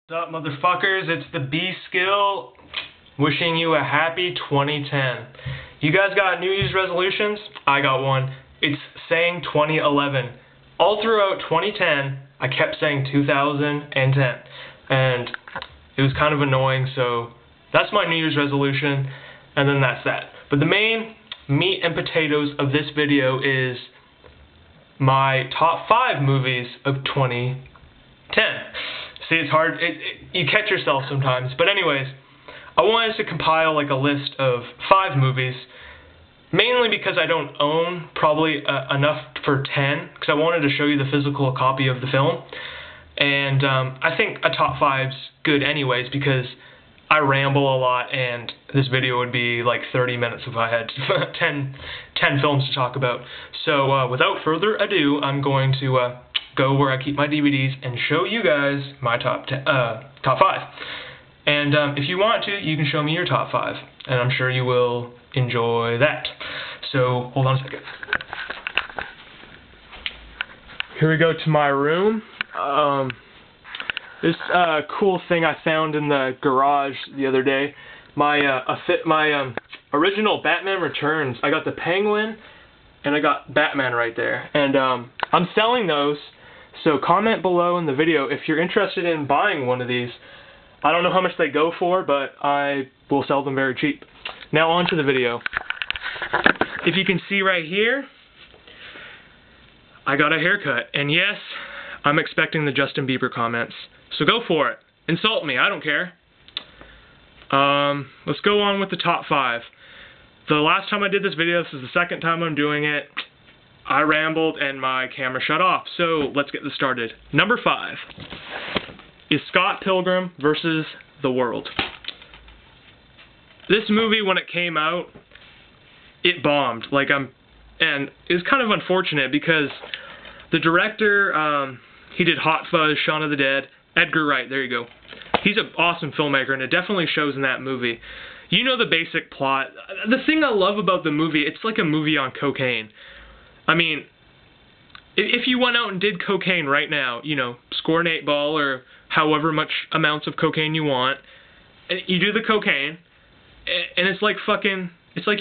What's up, motherfuckers? It's the B-Skill, wishing you a happy 2010. You guys got New Year's resolutions? I got one. It's saying 2011. All throughout 2010, I kept saying 2010, and it was kind of annoying, so that's my New Year's resolution, and then that's that. But the main meat and potatoes of this video is my top 5 movies of 2010. See, it's hard. You catch yourself sometimes. But anyways, I wanted to compile like a list of 5 movies, mainly because I don't own probably enough for 10, because I wanted to show you the physical copy of the film. And I think a top 5's good anyways, because I ramble a lot, and this video would be like 30 minutes if I had 10 films to talk about. So without further ado, I'm going to go where I keep my DVDs and show you guys my top 5. And if you want to, you can show me your top 5, and I'm sure you will enjoy that. So hold on a second. Here we go to my room. This cool thing I found in the garage the other day. My original Batman Returns. I got the Penguin, and I got Batman right there. And I'm selling those. So comment below in the video if you're interested in buying one of these. I don't know how much they go for, but I will sell them very cheap. Now on to the video. If you can see right here, I got a haircut. And yes, I'm expecting the Justin Bieber comments. So go for it. Insult me, I don't care. Let's go on with the top 5. The last time I did this video, this is the second time I'm doing it, I rambled and my camera shut off. So let's get this started. Number 5 is Scott Pilgrim versus the World. This movie, when it came out, it bombed. And it was kind of unfortunate because the director, he did Hot Fuzz, Shaun of the Dead, Edgar Wright, there you go. He's an awesome filmmaker, and it definitely shows in that movie. You know the basic plot. The thing I love about the movie, it's like a movie on cocaine. I mean, if you went out and did cocaine right now, you know, score an 8-ball or however much amounts of cocaine you want, and you do the cocaine, and it's like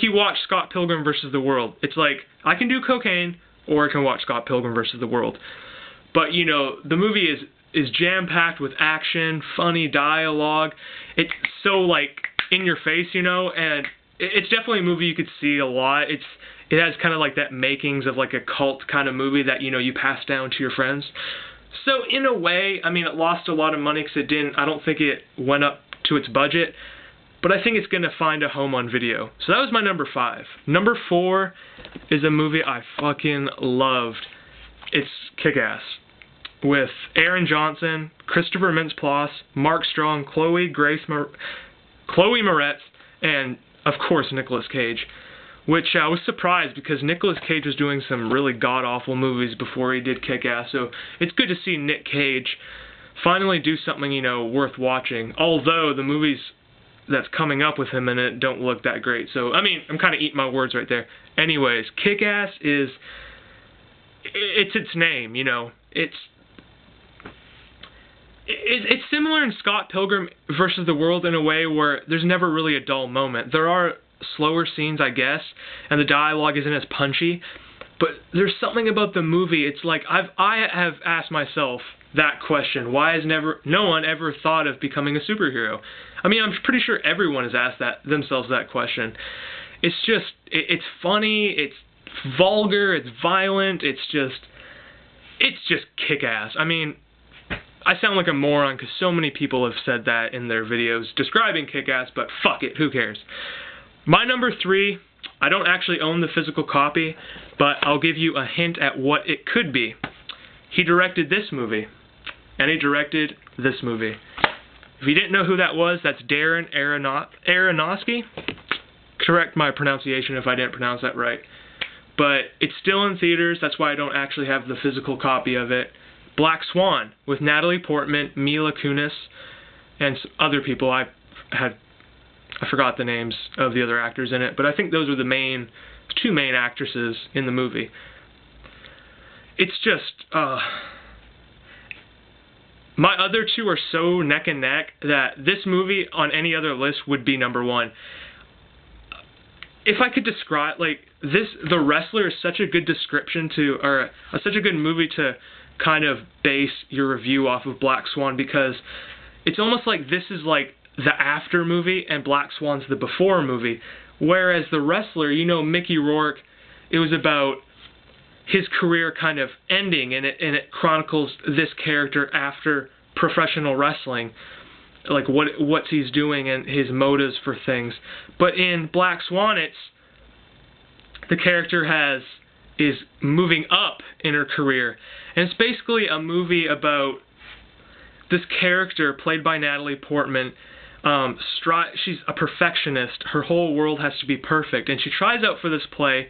you watch Scott Pilgrim versus the World. It's like, I can do cocaine, or I can watch Scott Pilgrim versus the World. But, you know, the movie is jam-packed with action, funny dialogue. It's so, like, in your face, you know, and it's definitely a movie you could see a lot. It has kind of like that makings of like a cult kind of movie that, you know, you pass down to your friends. So in a way, I mean, it lost a lot of money because I don't think it went up to its budget, but I think it's going to find a home on video. So that was my number 5. Number 4 is a movie I fucking loved. It's Kick-Ass. With Aaron Johnson, Christopher Mintz-Plasse, Mark Strong, Chloe Moretz, and of course Nicolas Cage. Which I was surprised because Nicolas Cage was doing some really god-awful movies before he did Kick-Ass, so it's good to see Nick Cage finally do something, you know, worth watching. Although the movies that's coming up with him in it don't look that great. So, I mean, I'm kind of eating my words right there. Anyways, Kick-Ass it's its name, you know. It's similar in Scott Pilgrim versus the World in a way where there's never really a dull moment. There are slower scenes, I guess, and the dialogue isn't as punchy, but there's something about the movie. It's like I have asked myself that question: why has no one ever thought of becoming a superhero? I mean, I'm pretty sure everyone has asked themselves that question. It's just it's funny, it's vulgar, it's violent, it's just kick-ass. I mean, I sound like a moron because so many people have said that in their videos describing Kick-Ass, but fuck it, who cares? My number 3, I don't actually own the physical copy, but I'll give you a hint at what it could be. He directed this movie, and he directed this movie. If you didn't know who that was, that's Darren Aronofsky. Correct my pronunciation if I didn't pronounce that right. But it's still in theaters, that's why I don't actually have the physical copy of it. Black Swan, with Natalie Portman, Mila Kunis, and other people. I forgot the names of the other actors in it, but I think those are the 2 main actresses in the movie. It's just, my other two are so neck and neck that this movie on any other list would be number one. If I could describe, like, this, The Wrestler is such a good description to, or such a good movie to kind of base your review off of Black Swan, because it's almost like this is like the after movie and Black Swan's the before movie. Whereas The Wrestler, you know, Mickey Rourke, it was about his career kind of ending, and it chronicles this character after professional wrestling, like what he's doing and his motives for things. But in Black Swan, it's the character is moving up in her career, and it's basically a movie about this character played by Natalie Portman. She's a perfectionist. Her whole world has to be perfect, and she tries out for this play.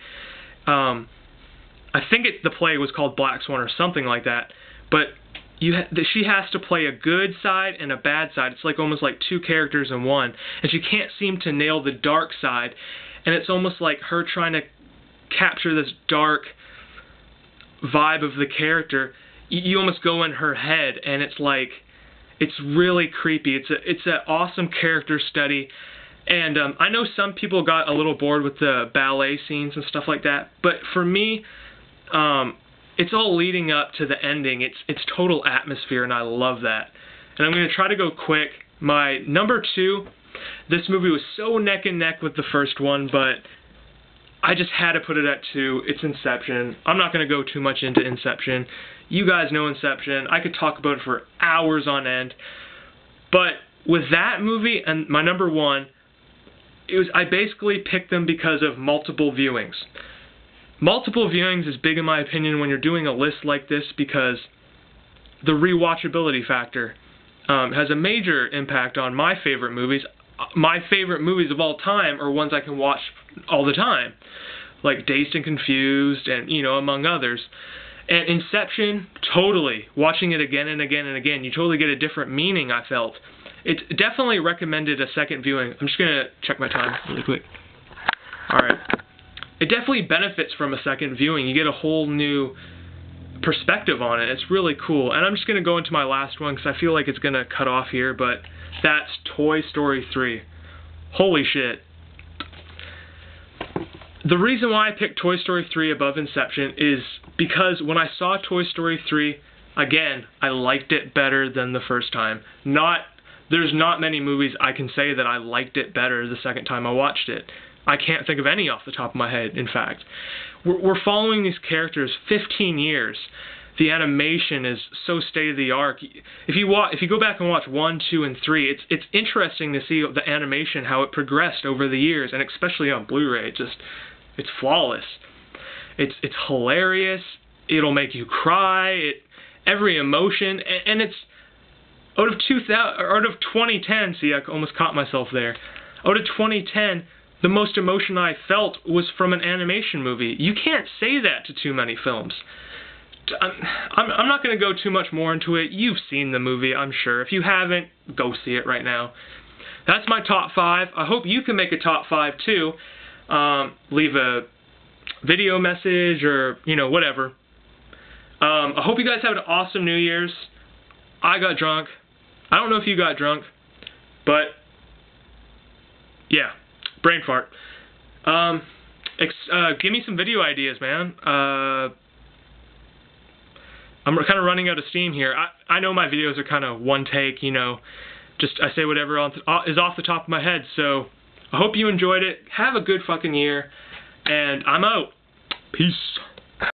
I think the play was called Black Swan or something like that, but she has to play a good side and a bad side. It's like almost like two characters in one, and she can't seem to nail the dark side, and it's almost like her trying to capture this dark vibe of the character. You almost go in her head, and it's like, it's really creepy. It's an awesome character study, and I know some people got a little bored with the ballet scenes and stuff like that, but for me, it's all leading up to the ending. It's total atmosphere, and I love that. And I'm going to try to go quick. My number two, this movie was so neck and neck with the first one, but I just had to put it at 2. It's Inception. I'm not going to go too much into Inception. You guys know Inception. I could talk about it for hours on end. But with that movie and my number one, I basically picked them because of multiple viewings. Multiple viewings is big in my opinion when you're doing a list like this, because the rewatchability factor has a major impact on my favorite movies. My favorite movies of all time are ones I can watch all the time, like Dazed and Confused, and, you know, among others. And Inception, totally. Watching it again and again and again, you totally get a different meaning, I felt. It's definitely recommended a second viewing. I'm just going to check my time really quick. Alright. It definitely benefits from a second viewing. You get a whole new perspective on it. It's really cool. And I'm just going to go into my last one because I feel like it's going to cut off here, but that's Toy Story 3. Holy shit. The reason why I picked Toy Story 3 above Inception is because when I saw Toy Story 3, again, I liked it better than the first time. There's not many movies I can say that I liked it better the second time I watched it. I can't think of any off the top of my head, in fact. We're following these characters 15 years. The animation is so state-of-the-art. If you go back and watch 1, 2, and 3, it's interesting to see the animation, how it progressed over the years, and especially on Blu-ray. It's flawless. It's hilarious. It'll make you cry. Every emotion, and it's out of 2010. See, I almost caught myself there. Out of 2010. The most emotion I felt was from an animation movie. You can't say that to too many films. I'm not going to go too much more into it. You've seen the movie, I'm sure. If you haven't, go see it right now. That's my top 5. I hope you can make a top 5 too. Leave a video message or, you know, whatever. I hope you guys have an awesome New Year's. I got drunk. I don't know if you got drunk, but yeah. Brain fart. Give me some video ideas, man. I'm kind of running out of steam here. I know my videos are kind of one take, you know. Just I say whatever is off the top of my head. So I hope you enjoyed it. Have a good fucking year. And I'm out. Peace.